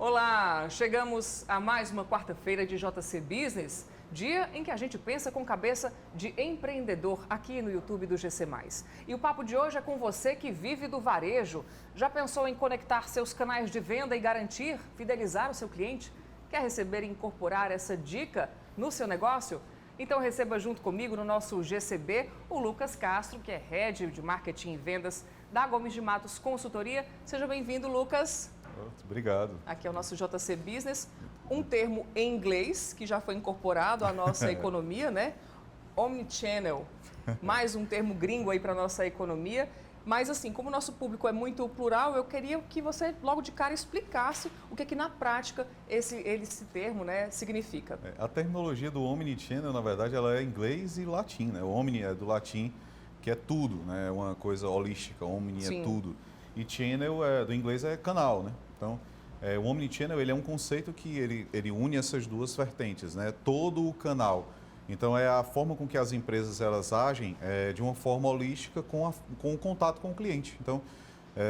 Olá, chegamos a mais uma quarta-feira de JC Business, dia em que a gente pensa com cabeça de empreendedor aqui no YouTube do GC+. E o papo de hoje é com você que vive do varejo. Já pensou em conectar seus canais de venda e garantir, fidelizar o seu cliente? Quer receber e incorporar essa dica no seu negócio? Então receba junto comigo no nosso GCB o Lucas Castro, que é Head de Marketing e Vendas da Gomes de Matos Consultoria. Seja bem-vindo, Lucas. Obrigado. Aqui é o nosso JC Business, um termo em inglês que já foi incorporado à nossa economia, né? Omnichannel, mais um termo gringo aí para a nossa economia. Mas assim, como o nosso público é muito plural, eu queria que você logo de cara explicasse o que na prática esse termo, né, significa. A terminologia do Omnichannel, na verdade, ela é inglês e latim, né? O Omni é do latim, que é tudo, né? É uma coisa holística, Omni Sim. é tudo. E Channel do inglês é canal, né? Então, o Omnichannel ele é um conceito que ele une essas duas vertentes, né? Todo o canal. Então, é a forma com que as empresas elas agem de uma forma holística com o contato com o cliente. Então,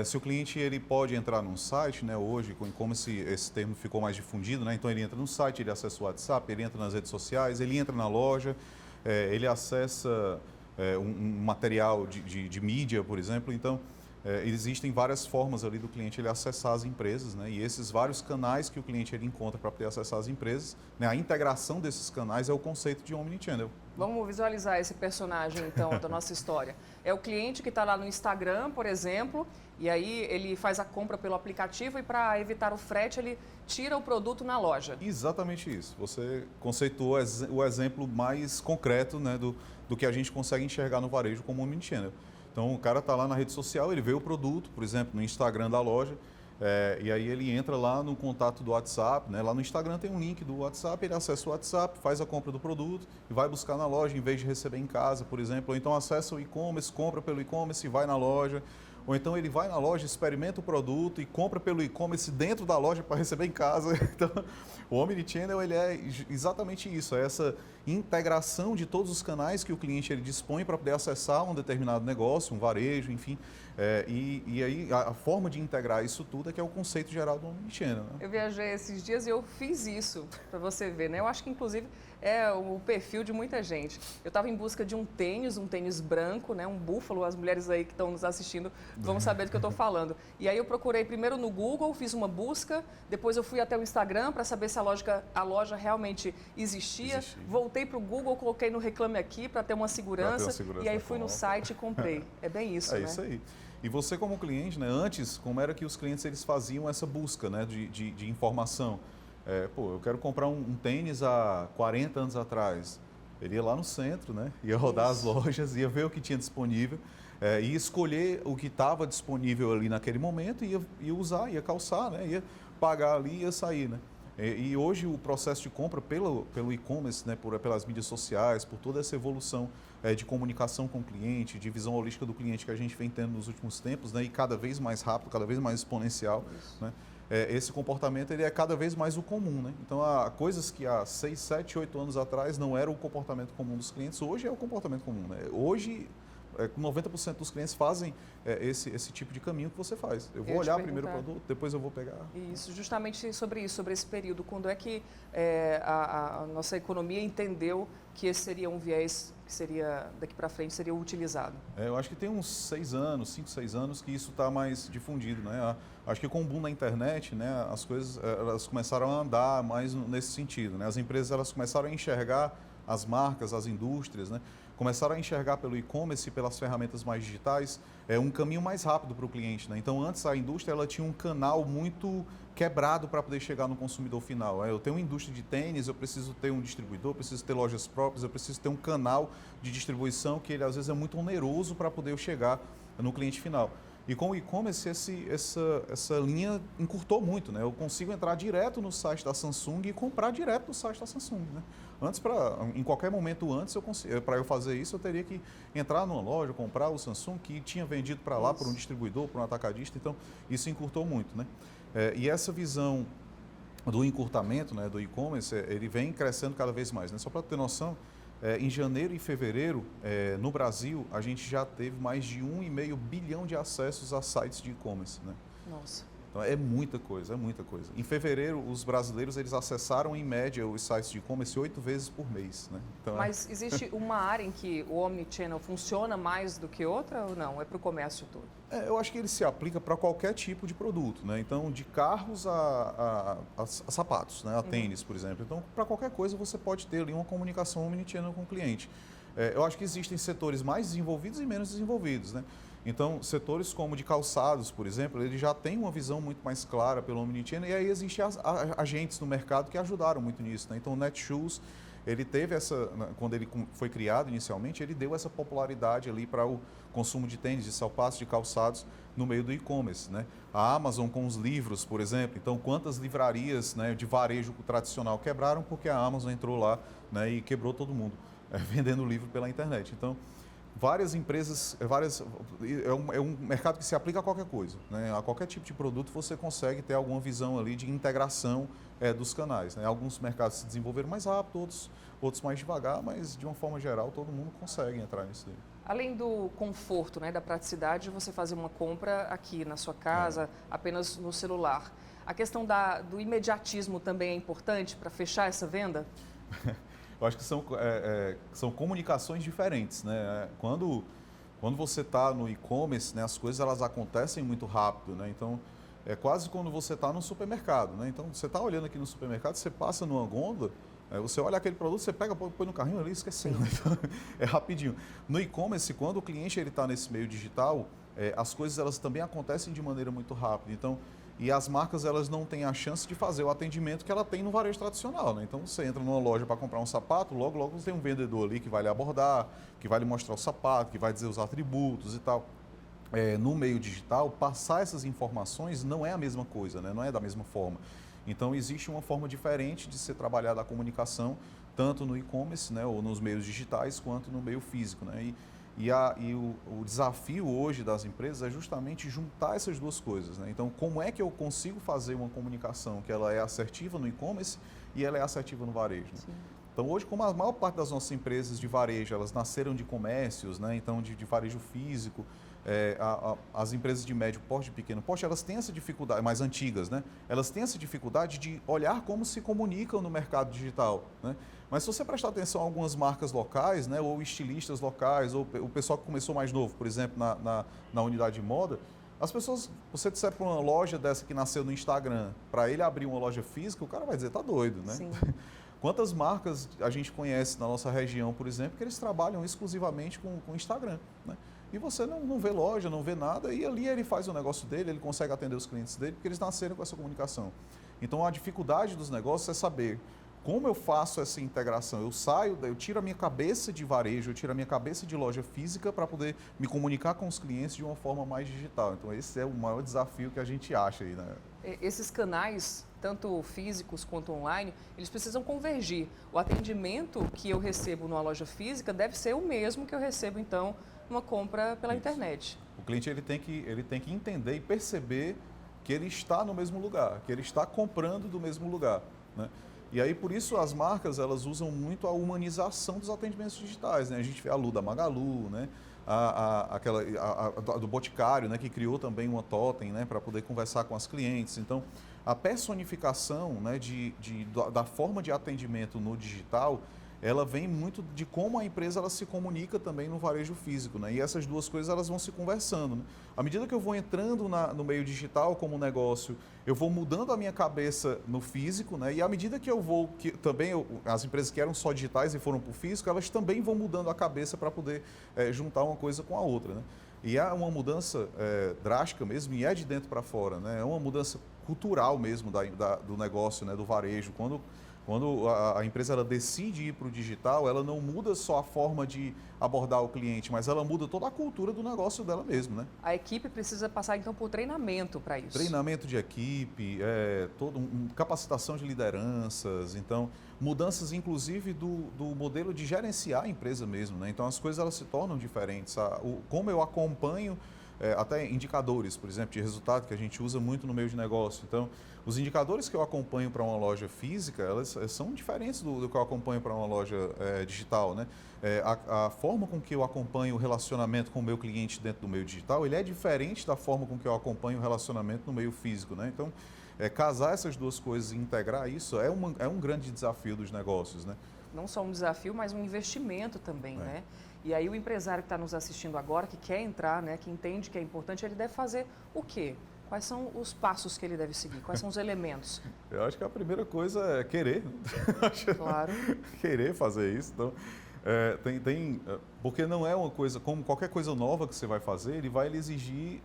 se o cliente ele pode entrar num site, né? Hoje, como esse termo ficou mais difundido, né? Então, ele entra no site, ele acessa o WhatsApp, ele entra nas redes sociais, ele entra na loja, ele acessa um material de mídia, por exemplo. Então, existem várias formas ali do cliente ele acessar as empresas, né? E esses vários canais que o cliente ele encontra para poder acessar as empresas, né? A integração desses canais é o conceito de Omnichannel. Vamos visualizar esse personagem, então, da nossa história. É o cliente que está lá no Instagram, por exemplo, e aí ele faz a compra pelo aplicativo e para evitar o frete, ele tira o produto na loja. Exatamente isso. Você conceituou o exemplo mais concreto, né, do que a gente consegue enxergar no varejo como Omnichannel. Então, o cara está lá na rede social, ele vê o produto, por exemplo, no Instagram da loja, e aí ele entra lá no contato do WhatsApp, né? Lá no Instagram tem um link do WhatsApp, ele acessa o WhatsApp, faz a compra do produto e vai buscar na loja em vez de receber em casa, por exemplo. Ou então acessa o e-commerce, compra pelo e-commerce e vai na loja. Ou então ele vai na loja, experimenta o produto e compra pelo e-commerce dentro da loja para receber em casa. Então, o Omnichannel ele é exatamente isso, é essa integração de todos os canais que o cliente ele dispõe para poder acessar um determinado negócio, um varejo, enfim. E aí a forma de integrar isso tudo é que é o conceito geral do Omnichannel, né? Eu viajei esses dias e eu fiz isso, para você ver, né? Eu acho que, inclusive, é o perfil de muita gente. Eu estava em busca de um tênis branco, né? Um búfalo. As mulheres aí que estão nos assistindo vão saber do que eu estou falando. E aí eu procurei primeiro no Google, fiz uma busca, depois eu fui até o Instagram para saber se a loja realmente existia. Voltei para o Google, coloquei no Reclame Aqui para ter uma segurança, e aí fui no site e comprei. É bem isso, né? É isso aí. E você como cliente, né, antes, como era que os clientes eles faziam essa busca, né, de informação? Eu quero comprar um tênis há 40 anos atrás. Ele ia lá no centro, né, ia rodar as lojas, ia ver o que tinha disponível, ia escolher o que estava disponível ali naquele momento, ia usar, ia calçar, né, ia pagar ali e ia sair, né? E hoje o processo de compra pelo e-commerce, né, pelas mídias sociais, por toda essa evolução de comunicação com o cliente, de visão holística do cliente que a gente vem tendo nos últimos tempos, né, e cada vez mais rápido, cada vez mais exponencial, né, esse comportamento ele é cada vez mais o comum, né? Então, há coisas que há 6, 7, 8 anos atrás não era o comportamento comum dos clientes, hoje é o comportamento comum, né? Hoje, 90% dos clientes fazem esse tipo de caminho que você faz. Eu vou olhar primeiro o produto, depois eu vou pegar. Isso, justamente sobre isso, sobre esse período. Quando é que a nossa economia entendeu que esse seria um viés que seria, daqui para frente, seria utilizado? Eu acho que tem uns 6 anos, 5, 6 anos que isso está mais difundido, né? Acho que com o boom da internet, né, as coisas elas começaram a andar mais nesse sentido, né? As empresas elas começaram a enxergar as marcas, as indústrias, né? Começaram a enxergar pelo e-commerce e pelas ferramentas mais digitais um caminho mais rápido para o cliente, né? Então, antes a indústria ela tinha um canal muito quebrado para poder chegar no consumidor final. Eu tenho uma indústria de tênis, eu preciso ter um distribuidor, eu preciso ter lojas próprias, eu preciso ter um canal de distribuição que ele às vezes é muito oneroso para poder eu chegar no cliente final. E com o e-commerce, essa linha encurtou muito, né? Eu consigo entrar direto no site da Samsung e comprar direto no site da Samsung, né? Antes, em qualquer momento antes, para eu fazer isso, eu teria que entrar numa loja, comprar o Samsung que tinha vendido para lá, para um distribuidor, para um atacadista. Então, isso encurtou muito, né? E essa visão do encurtamento, né, do e-commerce, ele vem crescendo cada vez mais, né? Só para ter noção, em janeiro e fevereiro, no Brasil, a gente já teve mais de 1,5 bilhão de acessos a sites de e-commerce, né? Nossa. Então, é muita coisa, é muita coisa. Em fevereiro, os brasileiros eles acessaram, em média, os sites de e-commerce 8 vezes por mês. Né? Então, Mas existe uma área em que o Omnichannel funciona mais do que outra ou não? É para o comércio todo? eu acho que ele se aplica para qualquer tipo de produto. Né? Então, de carros a sapatos, né? A tênis, por exemplo. Então, para qualquer coisa, você pode ter ali uma comunicação Omnichannel com o cliente. Eu acho que existem setores mais desenvolvidos e menos desenvolvidos. Né? Então, setores como de calçados, por exemplo, ele já tem uma visão muito mais clara pelo Omnichannel e aí existem agentes no mercado que ajudaram muito nisso. Né? Então, o Netshoes, ele teve quando ele foi criado inicialmente, ele deu essa popularidade ali para o consumo de tênis, de sapatos, de calçados no meio do e-commerce. Né? A Amazon com os livros, por exemplo. Então, quantas livrarias, né, de varejo tradicional quebraram porque a Amazon entrou lá, né, e quebrou todo mundo, vendendo livro pela internet. Então, várias empresas, é um mercado que se aplica a qualquer coisa. Né? A qualquer tipo de produto você consegue ter alguma visão ali de integração dos canais. Né? Alguns mercados se desenvolveram mais rápido, outros mais devagar, mas de uma forma geral todo mundo consegue entrar nisso daí. Além do conforto, né, da praticidade, você fazer uma compra aqui na sua casa, apenas no celular. A questão do imediatismo também é importante para fechar essa venda? Eu acho que são comunicações diferentes, né? Quando você está no e-commerce, né, as coisas elas acontecem muito rápido, né? Então, é quase quando você está no supermercado, né? Então, você está olhando aqui no supermercado, você passa numa gôndola, você olha aquele produto, você pega, põe no carrinho ali e esqueceu. Né? Então, é rapidinho. No e-commerce, quando o cliente está nesse meio digital, as coisas elas também acontecem de maneira muito rápida. Então, e as marcas elas não têm a chance de fazer o atendimento que ela tem no varejo tradicional. Né? Então, você entra numa loja para comprar um sapato, logo você tem um vendedor ali que vai lhe abordar, que vai lhe mostrar o sapato, que vai dizer os atributos e tal. No meio digital, passar essas informações não é a mesma coisa, né? Não é da mesma forma. Então, existe uma forma diferente de ser trabalhada a comunicação, tanto no e-commerce, né, ou nos meios digitais, quanto no meio físico. Né? E o desafio hoje das empresas é justamente juntar essas duas coisas. Né? Então, como é que eu consigo fazer uma comunicação que ela é assertiva no e-commerce e ela é assertiva no varejo? Né? Então, hoje, como a maior parte das nossas empresas de varejo, elas nasceram de comércios, né? Então, de varejo físico, as empresas de médio porte, de pequeno porte, elas têm essa dificuldade, mais antigas, né? Elas têm essa dificuldade de olhar como se comunicam no mercado digital, né? Mas se você prestar atenção a algumas marcas locais, né, ou estilistas locais, ou o pessoal que começou mais novo, por exemplo, na unidade de moda, as pessoas, você disser para uma loja dessa que nasceu no Instagram, para ele abrir uma loja física, o cara vai dizer, tá doido, né? Sim. Quantas marcas a gente conhece na nossa região, por exemplo, que eles trabalham exclusivamente com Instagram, né? E você não vê loja, não vê nada, e ali ele faz o negócio dele, ele consegue atender os clientes dele, porque eles nasceram com essa comunicação. Então, a dificuldade dos negócios é saber como eu faço essa integração. Eu tiro a minha cabeça de varejo, eu tiro a minha cabeça de loja física para poder me comunicar com os clientes de uma forma mais digital. Então, esse é o maior desafio que a gente acha aí, né? Esses canais, tanto físicos quanto online, eles precisam convergir. O atendimento que eu recebo numa loja física deve ser o mesmo que eu recebo, então, numa compra pela internet. O cliente ele tem que entender e perceber que ele está no mesmo lugar, que ele está comprando do mesmo lugar, né? E aí, por isso, as marcas elas usam muito a humanização dos atendimentos digitais. Né? A gente vê a Lu da Magalu, né? a do Boticário, né? Que criou também uma totem, né? Para poder conversar com as clientes. Então, a personificação, né? Da forma de atendimento no digital, ela vem muito de como a empresa ela se comunica também no varejo físico, né? E essas duas coisas elas vão se conversando, né? À medida que eu vou entrando no meio digital como negócio, eu vou mudando a minha cabeça no físico, né? E à medida que eu vou, as empresas que eram só digitais e foram para o físico, elas também vão mudando a cabeça para poder juntar uma coisa com a outra, né? E é uma mudança drástica mesmo, e é de dentro para fora, né? É uma mudança cultural mesmo do negócio, né? Do varejo. Quando a empresa ela decide ir para o digital, ela não muda só a forma de abordar o cliente, mas ela muda toda a cultura do negócio dela mesmo, né? A equipe precisa passar, então, por treinamento para isso. Treinamento de equipe, capacitação de lideranças, então, mudanças, inclusive, do modelo de gerenciar a empresa mesmo, né? Então, as coisas elas se tornam diferentes. Como eu acompanho até indicadores, por exemplo, de resultado que a gente usa muito no meio de negócio. Então, os indicadores que eu acompanho para uma loja física, elas são diferentes do que eu acompanho para uma loja digital, né? A forma com que eu acompanho o relacionamento com o meu cliente dentro do meio digital, ele é diferente da forma com que eu acompanho o relacionamento no meio físico, né? Então, casar essas duas coisas e integrar isso é um grande desafio dos negócios, né? Não só um desafio, mas um investimento também, né? E aí o empresário que está nos assistindo agora, que quer entrar, né, que entende que é importante, ele deve fazer o quê? Quais são os passos que ele deve seguir? Quais são os elementos? Eu acho que a primeira coisa é querer. Claro. Querer fazer isso. Então, porque não é uma coisa, como qualquer coisa nova que você vai fazer, ele vai lhe exigir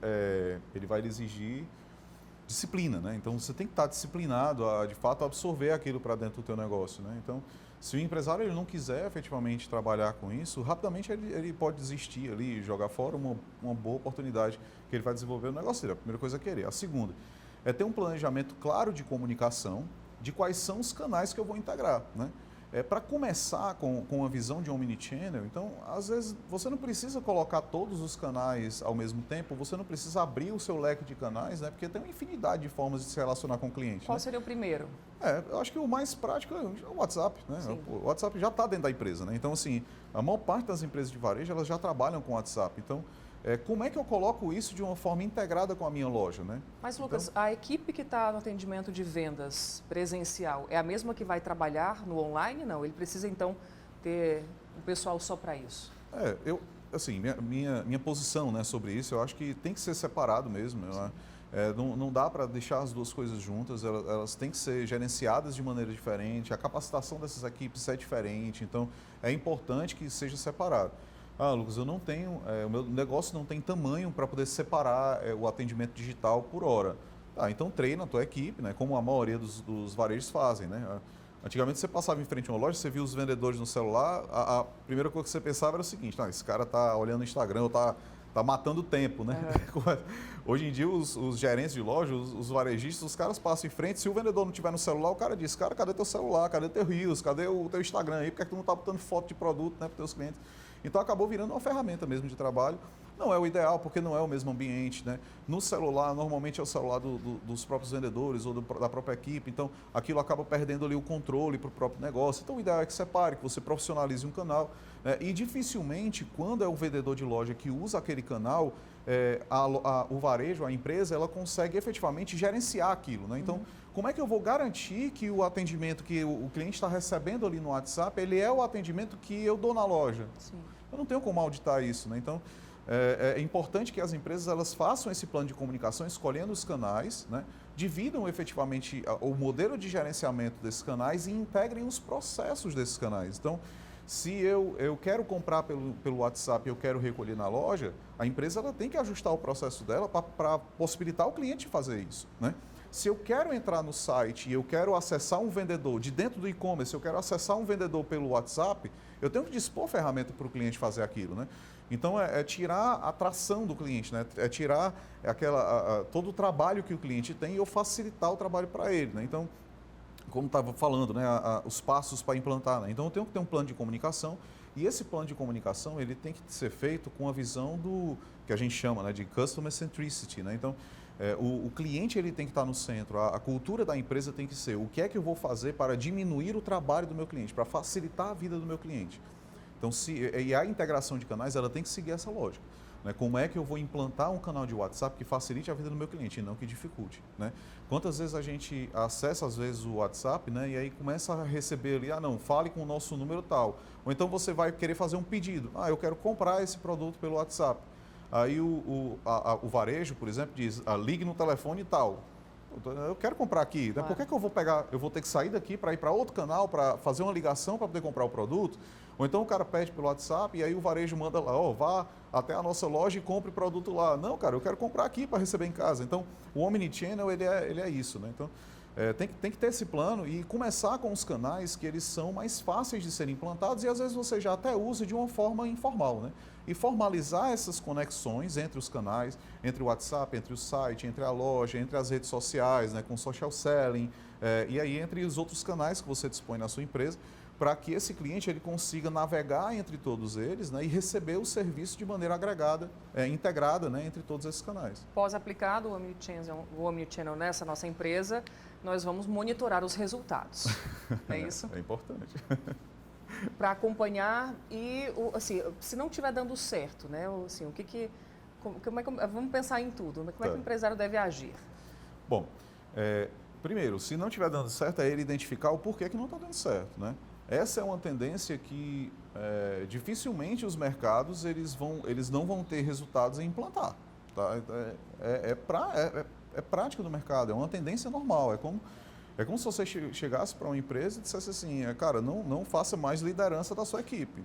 disciplina, né? Então, você tem que estar disciplinado a, de fato, absorver aquilo para dentro do teu negócio, né? Então, se o empresário ele não quiser efetivamente trabalhar com isso, rapidamente ele pode desistir ali, jogar fora uma boa oportunidade que ele vai desenvolver no negócio dele. A primeira coisa é querer. A segunda é ter um planejamento claro de comunicação, de quais são os canais que eu vou integrar, né? Para começar com uma visão de omnichannel, então, às vezes, você não precisa colocar todos os canais ao mesmo tempo, você não precisa abrir o seu leque de canais, né? Porque tem uma infinidade de formas de se relacionar com o cliente. Qual né? seria o primeiro? Eu acho que o mais prático é o WhatsApp, né? Sim. O WhatsApp já está dentro da empresa, né? Então, assim, a maior parte das empresas de varejo, elas já trabalham com o WhatsApp. Então, como é que eu coloco isso de uma forma integrada com a minha loja, né? Mas, Lucas, a equipe que está no atendimento de vendas presencial é a mesma que vai trabalhar no online? Não, ele precisa, então, ter um pessoal só para isso? Minha posição, né, sobre isso, eu acho que tem que ser separado mesmo. Não dá para deixar as duas coisas juntas, elas têm que ser gerenciadas de maneira diferente, a capacitação dessas equipes é diferente, então é importante que seja separado. Lucas, eu não tenho, o meu negócio não tem tamanho para poder separar o atendimento digital por hora. Então treina a tua equipe, né, como a maioria dos varejos fazem, né? Antigamente você passava em frente a uma loja, você via os vendedores no celular, a primeira coisa que você pensava era o seguinte, esse cara está olhando o Instagram, está matando tempo, né? Hoje em dia os gerentes de loja, os varejistas, os caras passam em frente, se o vendedor não estiver no celular, o cara diz, cadê teu celular, cadê teu Reels, cadê o teu Instagram aí, por que tu não está botando foto de produto, né, para os teus clientes? Então acabou virando uma ferramenta mesmo de trabalho. Não é o ideal, porque não é o mesmo ambiente, né? No celular, normalmente é o celular dos próprios vendedores ou da própria equipe, então aquilo acaba perdendo ali o controle para o próprio negócio. Então o ideal é que separe, que você profissionalize um canal, né? E dificilmente, quando é o vendedor de loja que usa aquele canal, o varejo, a empresa, ela consegue efetivamente gerenciar aquilo, né? Então, como é que eu vou garantir que o atendimento que o cliente está recebendo ali no WhatsApp, ele é o atendimento que eu dou na loja? Sim. Eu não tenho como auditar isso, né? Então, é importante que as empresas elas façam esse plano de comunicação, escolhendo os canais, né? Dividam efetivamente o modelo de gerenciamento desses canais e integrem os processos desses canais. Então, se eu quero comprar pelo WhatsApp e eu quero recolher na loja, a empresa ela tem que ajustar o processo dela para possibilitar o cliente fazer isso, né? Se eu quero entrar no site e eu quero acessar um vendedor de dentro do e-commerce, eu quero acessar um vendedor pelo WhatsApp, eu tenho que dispor ferramenta para o cliente fazer aquilo, né? Então, tirar a atração do cliente, né? É tirar todo o trabalho que o cliente tem e eu facilitar o trabalho para ele, né? Então, como estava falando, né? Os passos para implantar, né? Então, eu tenho que ter um plano de comunicação e esse plano de comunicação, ele tem que ser feito com a visão do que a gente chama, né, de Customer Centricity, né? Então, o cliente ele tem que estar no centro, a cultura da empresa tem que ser o que é que eu vou fazer para diminuir o trabalho do meu cliente, para facilitar a vida do meu cliente. Então, e a integração de canais ela tem que seguir essa lógica, né? Como é que eu vou implantar um canal de WhatsApp que facilite a vida do meu cliente e não que dificulte, né? Quantas vezes a gente acessa às vezes o WhatsApp, né, e aí começa a receber ali, não, fale com o nosso número tal, ou então você vai querer fazer um pedido, eu quero comprar esse produto pelo WhatsApp. Aí o varejo, por exemplo, diz, ligue no telefone tal. Eu quero comprar aqui, né? Claro. Por que eu vou pegar, eu vou ter que sair daqui para ir para outro canal, para fazer uma ligação para poder comprar o produto? Ou então o cara pede pelo WhatsApp e aí o varejo manda lá, vá até a nossa loja e compre o produto lá. Não, cara, eu quero comprar aqui para receber em casa. Então, o Omnichannel, ele é isso, né? Então, tem que ter esse plano e começar com os canais que eles são mais fáceis de serem implantados e às vezes você já até usa de uma forma informal, né? E formalizar essas conexões entre os canais, entre o WhatsApp, entre o site, entre a loja, entre as redes sociais, né, com social selling, e aí entre os outros canais que você dispõe na sua empresa, para que esse cliente ele consiga navegar entre todos eles, né, e receber o serviço de maneira agregada, integrada, né, entre todos esses canais. Pós-aplicado o Omnichannel nessa nossa empresa, nós vamos monitorar os resultados. É isso? É importante. Para acompanhar e, assim, se não estiver dando certo, né? Assim, vamos pensar em tudo. Como é que o empresário deve agir? Bom, primeiro, se não estiver dando certo, é ele identificar o porquê que não está dando certo, né? Essa é uma tendência que dificilmente os mercados eles não vão ter resultados em implantar. Tá? É prática do mercado, é uma tendência normal. É como se você chegasse para uma empresa e dissesse assim, cara, não faça mais liderança da sua equipe.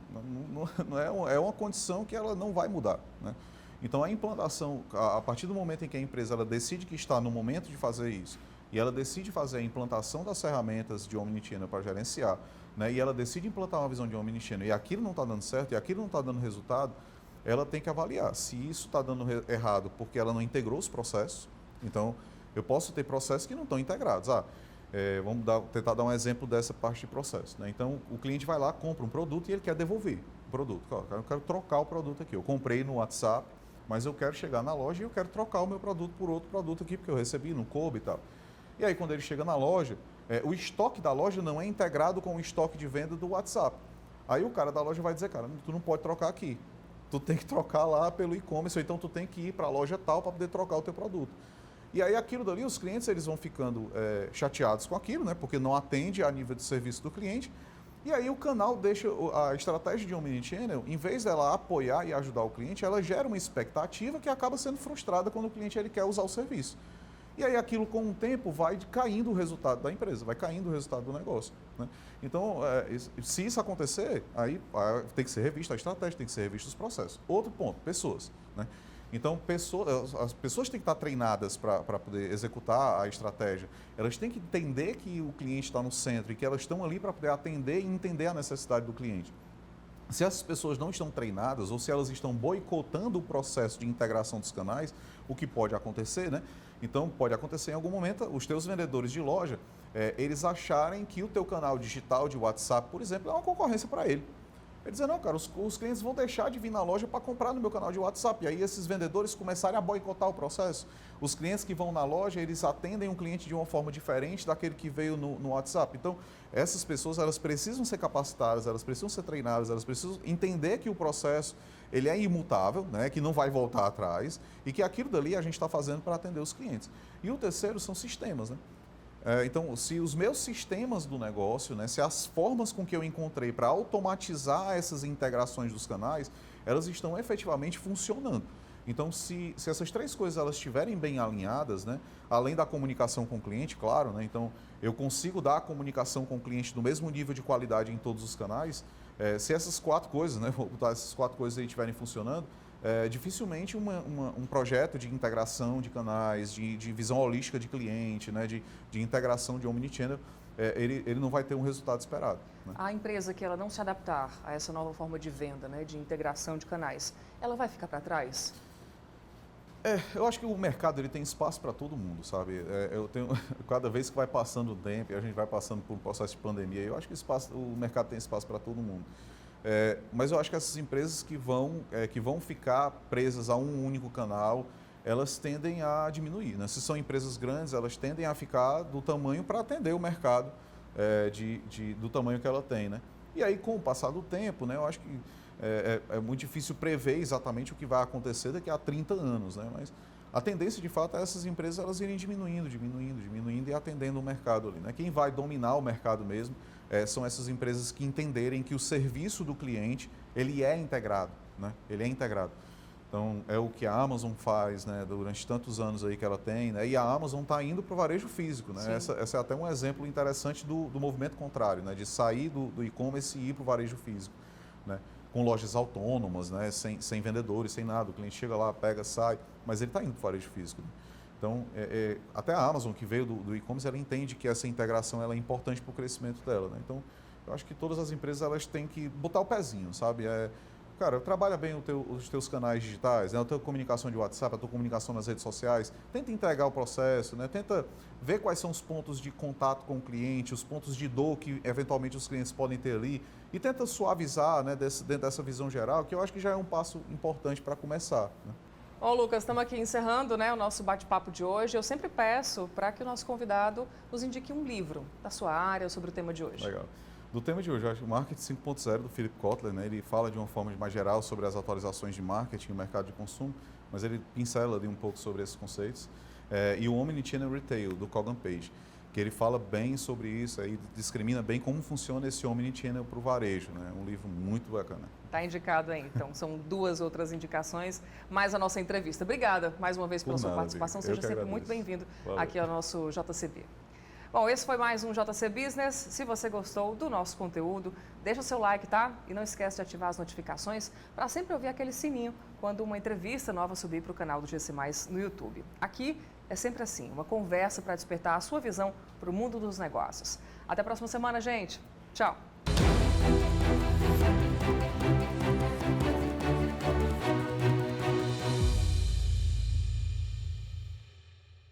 É uma condição que ela não vai mudar, né? Então, a implantação, a partir do momento em que a empresa ela decide que está no momento de fazer isso, e ela decide fazer a implantação das ferramentas de Omnichannel para gerenciar, né, e ela decide implantar uma visão de Omnichannel, e aquilo não está dando certo, e aquilo não está dando resultado, ela tem que avaliar se isso está dando errado porque ela não integrou os processos. Então, eu posso ter processos que não estão integrados. Vamos tentar dar um exemplo dessa parte de processo, né? Então, o cliente vai lá, compra um produto e ele quer devolver o produto. Eu quero trocar o produto aqui. Eu comprei no WhatsApp, mas eu quero chegar na loja e eu quero trocar o meu produto por outro produto aqui, porque eu recebi, não coube e tal. E aí, quando ele chega na loja, o estoque da loja não é integrado com o estoque de venda do WhatsApp. Aí o cara da loja vai dizer, cara, tu não pode trocar aqui. Tu tem que trocar lá pelo e-commerce, ou então tu tem que ir para a loja tal para poder trocar o teu produto. E aí aquilo dali, os clientes eles vão ficando chateados com aquilo, né? Porque não atende a nível de serviço do cliente. E aí o canal deixa, a estratégia de Omnichannel, em vez dela apoiar e ajudar o cliente, ela gera uma expectativa que acaba sendo frustrada quando o cliente ele quer usar o serviço. E aí aquilo com o tempo vai caindo o resultado da empresa, vai caindo o resultado do negócio, né? Então, se isso acontecer, aí tem que ser revista a estratégia, tem que ser revisto os processos. Outro ponto, pessoas, né? Então, as pessoas têm que estar treinadas para poder executar a estratégia. Elas têm que entender que o cliente está no centro e que elas estão ali para poder atender e entender a necessidade do cliente. Se essas pessoas não estão treinadas ou se elas estão boicotando o processo de integração dos canais, o que pode acontecer, né? Então, pode acontecer em algum momento, os teus vendedores de loja, eles acharem que o teu canal digital de WhatsApp, por exemplo, é uma concorrência para ele. Ele dizer, não, cara, os clientes vão deixar de vir na loja para comprar no meu canal de WhatsApp. E aí esses vendedores começarem a boicotar o processo. Os clientes que vão na loja, eles atendem um cliente de uma forma diferente daquele que veio no WhatsApp. Então, essas pessoas, elas precisam ser capacitadas, elas precisam ser treinadas, elas precisam entender que o processo, ele é imutável, né, que não vai voltar atrás e que aquilo dali a gente está fazendo para atender os clientes. E o terceiro são sistemas, né? Então, se os meus sistemas do negócio, né, se as formas com que eu encontrei para automatizar essas integrações dos canais, elas estão efetivamente funcionando. Então, se essas três coisas elas estiverem bem alinhadas, né, além da comunicação com o cliente, claro, né, então eu consigo dar a comunicação com o cliente no mesmo nível de qualidade em todos os canais, se essas quatro coisas, né, vou botar essas quatro coisas aí estiverem funcionando, dificilmente um projeto de integração de canais, de visão holística de cliente, né, de integração de Omnichannel, ele não vai ter um resultado esperado, né? A empresa que ela não se adaptar a essa nova forma de venda, né, de integração de canais, ela vai ficar para trás? Eu acho que o mercado ele tem espaço para todo mundo, sabe? Cada vez que vai passando o tempo e a gente vai passando por um processo de pandemia, eu acho que o mercado tem espaço para todo mundo. Mas eu acho que essas empresas que vão ficar presas a um único canal, elas tendem a diminuir, né? Se são empresas grandes, elas tendem a ficar do tamanho para atender o mercado do tamanho que ela tem, né? E aí, com o passar do tempo, né, eu acho que é muito difícil prever exatamente o que vai acontecer daqui a 30 anos, né? Mas a tendência, de fato, é essas empresas elas irem diminuindo e atendendo o mercado ali, né? Quem vai dominar o mercado mesmo são essas empresas que entenderem que o serviço do cliente, ele é integrado, né? Ele é integrado. Então, é o que a Amazon faz, né, durante tantos anos aí que ela tem, né? E a Amazon está indo para o varejo físico, né? Essa é até um exemplo interessante do movimento contrário, né? De sair do e-commerce e ir para o varejo físico, né? Com lojas autônomas, né? Sem vendedores, sem nada. O cliente chega lá, pega, sai, mas ele está indo para o varejo físico, né? Então, até a Amazon, que veio do e-commerce, ela entende que essa integração ela é importante para o crescimento dela, né? Então, eu acho que todas as empresas elas têm que botar o pezinho, sabe? cara, trabalha bem os teus canais digitais, né? A tua comunicação de WhatsApp, a tua comunicação nas redes sociais, tenta entregar o processo, né? Tenta ver quais são os pontos de contato com o cliente, os pontos de dor que eventualmente os clientes podem ter ali e tenta suavizar, né, dentro dessa visão geral, que eu acho que já é um passo importante para começar, né? Bom, Lucas, estamos aqui encerrando, né, o nosso bate-papo de hoje. Eu sempre peço para que o nosso convidado nos indique um livro da sua área sobre o tema de hoje. Legal. Do tema de hoje, eu acho que o Marketing 5.0 do Philip Kotler, né, ele fala de uma forma mais geral sobre as atualizações de marketing e mercado de consumo, mas ele pincela ali um pouco sobre esses conceitos. E o Omnichannel Retail, do Kogan Page, que ele fala bem sobre isso, aí discrimina bem como funciona esse Omnichannel para o varejo, né? Um livro muito bacana. Está indicado aí, então. São 2 outras indicações, mais a nossa entrevista. Obrigada mais uma vez pela sua participação. Seja sempre muito bem-vindo aqui ao nosso JCB. Bom, esse foi mais um JC Business. Se você gostou do nosso conteúdo, deixa o seu like, tá? E não esquece de ativar as notificações para sempre ouvir aquele sininho quando uma entrevista nova subir para o canal do GC+, no YouTube. Aqui é sempre assim, uma conversa para despertar a sua visão para o mundo dos negócios. Até a próxima semana, gente. Tchau!